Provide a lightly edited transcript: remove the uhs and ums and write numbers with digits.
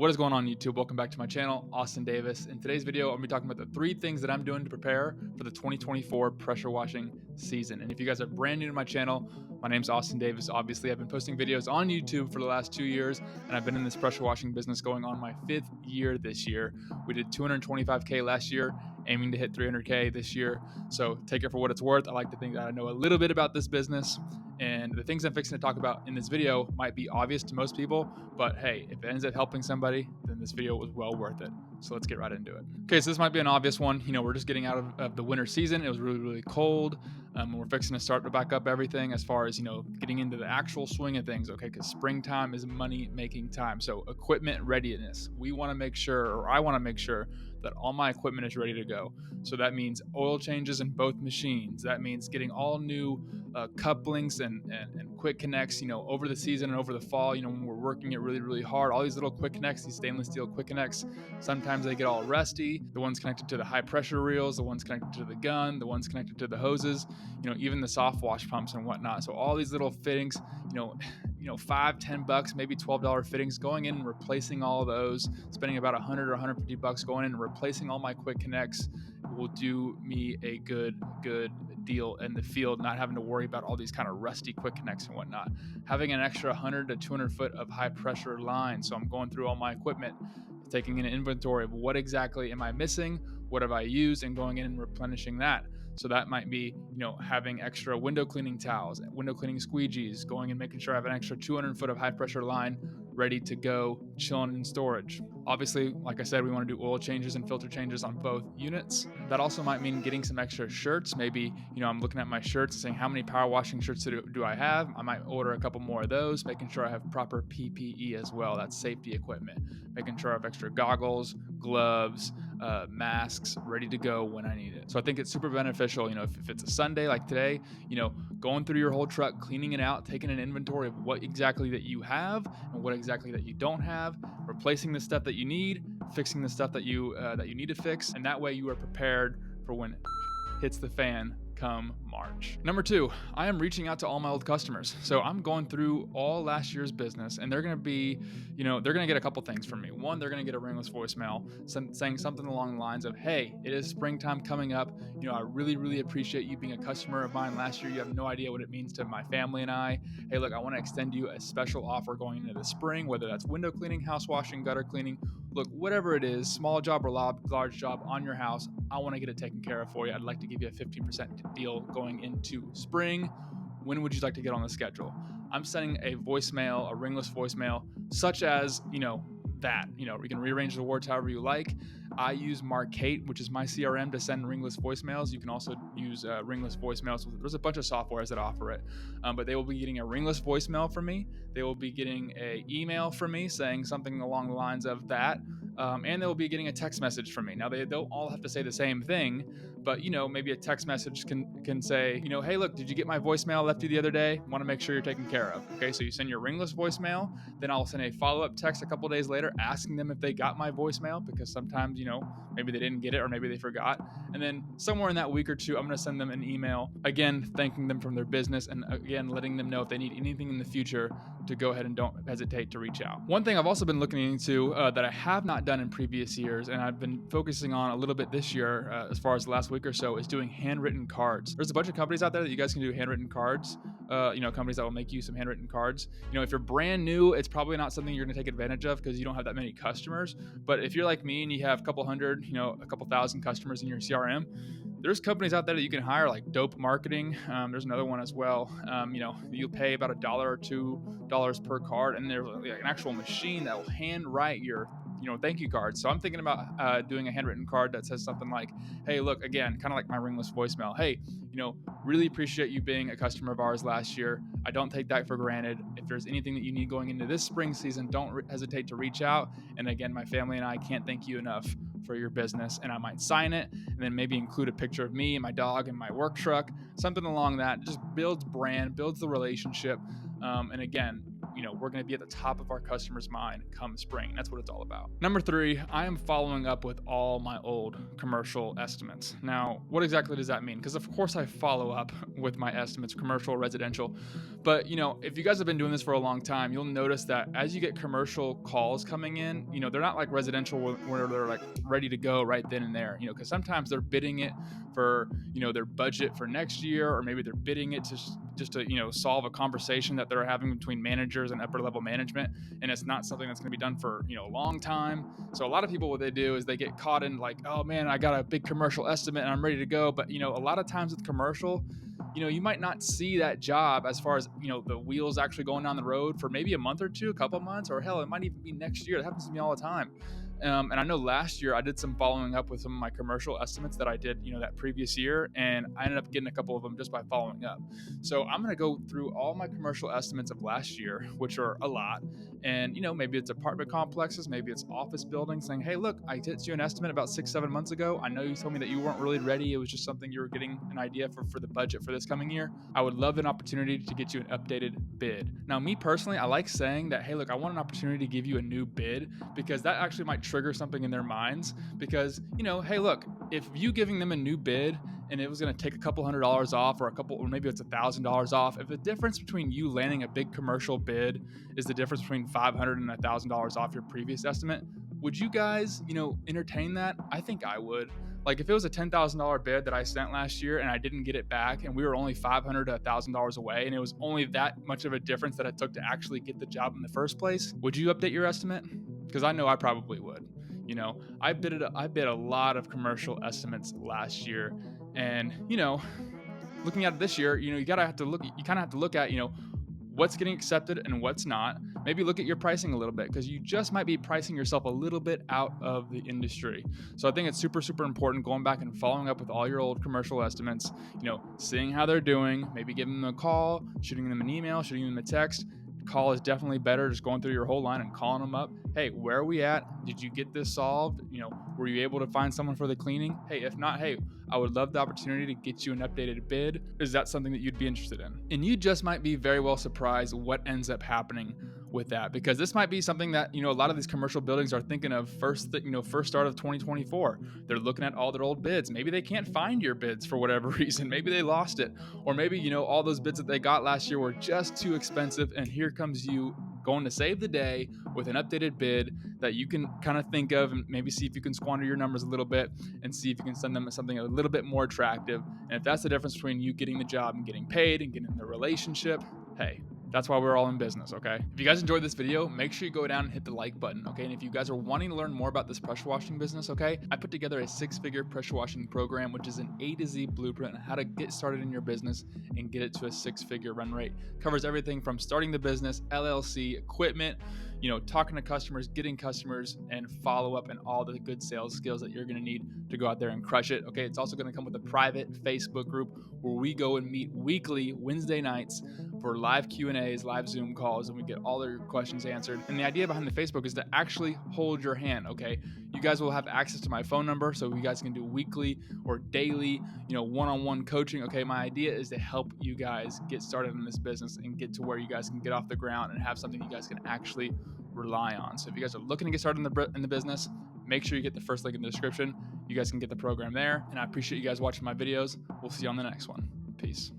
What is going on, YouTube? Welcome back to my channel, Austin Davis. In today's video, I'm going to be talking about the 3 things that I'm doing to prepare for the 2024 pressure washing season. And if you guys are brand new to my channel, my name's Austin Davis. Obviously, I've been posting videos on YouTube for the last 2 years, and I've been in this pressure washing business going on my 5th year this year. We did 225K last year, aiming to hit 300K this year. So take it for what it's worth. I like to think that I know a little bit about this business, and the things I'm fixing to talk about in this video might be obvious to most people, but hey, if it ends up helping somebody, then this video was well worth it. So let's get right into it. Okay, so this might be an obvious one. We're just getting out of the winter season. It was really, really cold. And we're fixing to start to back up everything as far as, getting into the actual swing of things, okay? Because springtime is money-making time. So equipment readiness. I want to make sure that all my equipment is ready to go. So that means oil changes in both machines. That means getting all new couplings and quick connects, over the season and over the fall, when we're working it really, really hard. All these little quick connects, these stainless steel quick connects, sometimes they get all rusty. The ones connected to the high pressure reels, the ones connected to the gun, the ones connected to the hoses, even the soft wash pumps and whatnot. So all these little fittings, $5-10, maybe $12 fittings, going in and replacing all of those, spending about $100 or $150 going in and replacing all my quick connects will do me a good deal in the field, not having to worry about all these kind of rusty quick connects and whatnot. Having an extra 100 to 200 foot of high pressure line. So I'm going through all my equipment, taking an inventory of what exactly am I missing, what have I used, and going in and replenishing that. So that might be, having extra window cleaning towels, window cleaning squeegees, going and making sure I have an extra 200 foot of high pressure line ready to go, chilling in storage. Obviously, like I said, we want to do oil changes and filter changes on both units. That also might mean getting some extra shirts. Maybe, I'm looking at my shirts and saying, how many power washing shirts do I have? I might order a couple more of those, making sure I have proper PPE as well. That's safety equipment. Making sure I have extra goggles, gloves, masks ready to go when I need it. So I think it's super beneficial, if it's a Sunday like today, going through your whole truck, cleaning it out, taking an inventory of what exactly that you have and what exactly that you don't have, replacing the stuff that you need, fixing the stuff that you need to fix, and that way you are prepared for when it hits the fan come March. Number 2, I am reaching out to all my old customers. So I'm going through all last year's business, and they're going to be, they're going to get a couple things from me. One, they're going to get a ringless voicemail saying something along the lines of, hey, it is springtime coming up. I really, really appreciate you being a customer of mine last year. You have no idea what it means to my family and I. Hey, look, I want to extend you a special offer going into the spring, whether that's window cleaning, house washing, gutter cleaning. Look, whatever it is, small job or large job on your house, I want to get it taken care of for you. I'd like to give you a 15% deal going into spring. When would you like to get on the schedule? I'm sending a voicemail, a ringless voicemail, such as, that. You can rearrange the words however you like. I use Marcate, which is my CRM, to send ringless voicemails. You can also use ringless voicemails. There's a bunch of softwares that offer it, but they will be getting a ringless voicemail from me. They will be getting an email from me saying something along the lines of that, and they will be getting a text message from me. Now, they don't all have to say the same thing, but, maybe a text message can say, hey, look, did you get my voicemail I left you the other day? Want to make sure you're taken care of. Okay, so you send your ringless voicemail, then I'll send a follow-up text a couple days later asking them if they got my voicemail, because sometimes, maybe they didn't get it or maybe they forgot. And then somewhere in that week or two, I'm going to send them an email, again, thanking them from their business, and again, letting them know if they need anything in the future to go ahead and don't hesitate to reach out. One thing I've also been looking into that I have not done in previous years, and I've been focusing on a little bit this year, as far as the last week or so, is doing handwritten cards. There's a bunch of companies out there that you guys can do handwritten cards. Companies that will make you some handwritten cards. If you're brand new, it's probably not something you're going to take advantage of because you don't have that many customers. But if you're like me and you have a couple hundred, a couple thousand customers in your CRM, there's companies out there that you can hire, like Dope Marketing. There's another one as well. You pay about $1 or $2 per card, and there's like an actual machine that will handwrite your thank you card. So I'm thinking about doing a handwritten card that says something like, hey, look, again, kind of like my ringless voicemail. Hey, really appreciate you being a customer of ours last year. I don't take that for granted. If there's anything that you need going into this spring season, don't hesitate to reach out. And again, my family and I can't thank you enough for your business. And I might sign it and then maybe include a picture of me and my dog and my work truck, something along that. Just builds brand, builds the relationship. And again, we're going to be at the top of our customers' mind come spring. That's what it's all about. Number 3, I am following up with all my old commercial estimates. Now, what exactly does that mean? Because of course I follow up with my estimates, commercial, residential. But if you guys have been doing this for a long time, you'll notice that as you get commercial calls coming in, they're not like residential where they're like ready to go right then and there, because sometimes they're bidding it for, their budget for next year, or maybe they're bidding it to just to, solve a conversation that they're having between managers and upper level management. And it's not something that's going to be done for, a long time. So a lot of people, what they do is they get caught in like, oh man, I got a big commercial estimate and I'm ready to go. But, a lot of times with commercial, you might not see that job as far as, the wheels actually going down the road for maybe a month or two, a couple months, or hell, it might even be next year. That happens to me all the time. And I know last year I did some following up with some of my commercial estimates that I did, that previous year, and I ended up getting a couple of them just by following up. So I'm going to go through all my commercial estimates of last year, which are a lot. And, maybe it's apartment complexes, maybe it's office buildings, saying, hey, look, I did you an estimate about 6-7 months ago. I know you told me that you weren't really ready. It was just something you were getting an idea for the budget for this coming year. I would love an opportunity to get you an updated bid. Now, me personally, I like saying that, hey, look, I want an opportunity to give you a new bid, because that actually might trigger something in their minds. Because, hey, look, if you giving them a new bid and it was going to take a couple $100 off, or maybe it's $1,000 off, if the difference between you landing a big commercial bid is the difference between $500 and $1,000 off your previous estimate, would you guys, entertain that? I think I would. Like if it was a $10,000 bid that I sent last year and I didn't get it back, and we were only $500 to $1,000 away, and it was only that much of a difference that it took to actually get the job in the first place, would you update your estimate? Because I know I probably would. I bid a lot of commercial estimates last year, and looking at it this year, you kind of have to look at what's getting accepted and what's not. Maybe look at your pricing a little bit, because you just might be pricing yourself a little bit out of the industry. So I think it's super, super important going back and following up with all your old commercial estimates, seeing how they're doing, maybe giving them a call, shooting them an email, shooting them a text. Call is definitely better, just going through your whole line and calling them up. Hey, where are we at? Did you get this solved? Were you able to find someone for the cleaning? Hey, if not, hey, I would love the opportunity to get you an updated bid. Is that something that you'd be interested in? And you just might be very well surprised what ends up happening with that, because this might be something that a lot of these commercial buildings are thinking of first start of 2024. They're looking at all their old bids. Maybe they can't find your bids for whatever reason. Maybe they lost it, or maybe all those bids that they got last year were just too expensive, and here comes you going to save the day with an updated bid that you can kind of think of, and maybe see if you can squander your numbers a little bit and see if you can send them something a little bit more attractive. And if that's the difference between you getting the job and getting paid and getting the relationship, hey, that's why we're all in business, okay? If you guys enjoyed this video, make sure you go down and hit the like button, okay? And if you guys are wanting to learn more about this pressure washing business, okay, I put together a 6-figure pressure washing program, which is an A to Z blueprint on how to get started in your business and get it to a 6-figure run rate. Covers everything from starting the business, LLC, equipment, talking to customers, getting customers, and follow up, and all the good sales skills that you're going to need to go out there and crush it. Okay, it's also going to come with a private Facebook group where we go and meet weekly Wednesday nights for live Q&As, live Zoom calls, and we get all your questions answered. And the idea behind the Facebook is to actually hold your hand, okay? You guys will have access to my phone number, so you guys can do weekly or daily, one-on-one coaching. Okay, my idea is to help you guys get started in this business and get to where you guys can get off the ground and have something you guys can actually rely on. So if you guys are looking to get started in the business, make sure you get the first link in the description. You guys can get the program there, and I appreciate you guys watching my videos. We'll see you on the next one. Peace.